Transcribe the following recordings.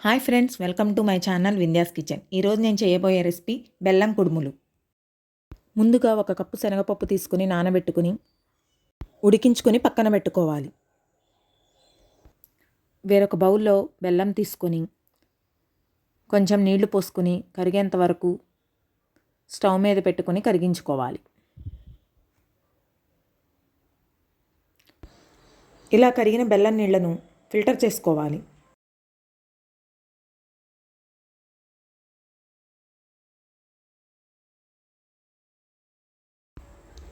Hi friends, welcome to my channel Vindhya's kitchen. ఈరోజు నేను చేయబోయే రెసిపీ బెల్లం కుడుములు. ముందుగా 1 కప్పు శనగపప్పు తీసుకుని నానబెట్టుకుని ఉడికించుకొని పక్కన పెట్టుకోవాలి. వేరొక బౌల్లో బెల్లం తీసుకొని కొంచెం నీళ్లు పోసుకొని కరిగేంత వరకు స్టవ్ మీద పెట్టుకొని కరిగించుకోవాలి. ఇలా కరిగిన బెల్లం నీళ్లను ఫిల్టర్ చేసుకోవాలి.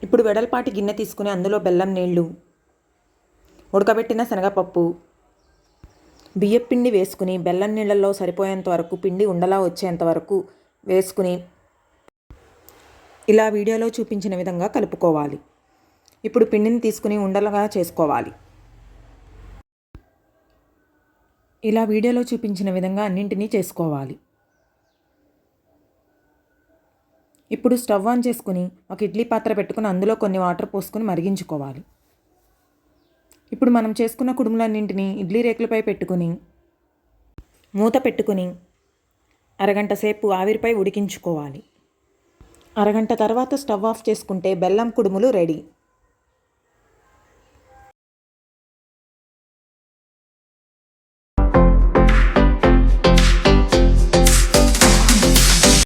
ఇప్పుడు వెడల్పాటి గిన్నె తీసుకుని అందులో బెల్లం నీళ్లు, ఉడకబెట్టిన శనగపప్పు, బియ్యపిండి వేసుకుని బెల్లం నీళ్ళల్లో సరిపోయేంత వరకు పిండి ఉండలా వచ్చేంత వరకు వేసుకుని ఇలా వీడియోలో చూపించిన విధంగా కలుపుకోవాలి. ఇప్పుడు పిండిని తీసుకుని ఉండలుగా చేసుకోవాలి. ఇలా వీడియోలో చూపించిన విధంగా అన్నింటినీ చేసుకోవాలి. ఇప్పుడు స్టవ్ ఆన్ చేసుకుని ఒక ఇడ్లీ పాత్ర పెట్టుకుని అందులో కొన్ని వాటర్ పోసుకొని మరిగించుకోవాలి. ఇప్పుడు మనం చేసుకున్న కుడుములన్నింటినీ ఇడ్లీ రేకులపై పెట్టుకుని మూత పెట్టుకుని అరగంట సేపు ఆవిరిపై ఉడికించుకోవాలి. అరగంట తర్వాత స్టవ్ ఆఫ్ చేసుకుంటే బెల్లం కుడుములు రెడీ.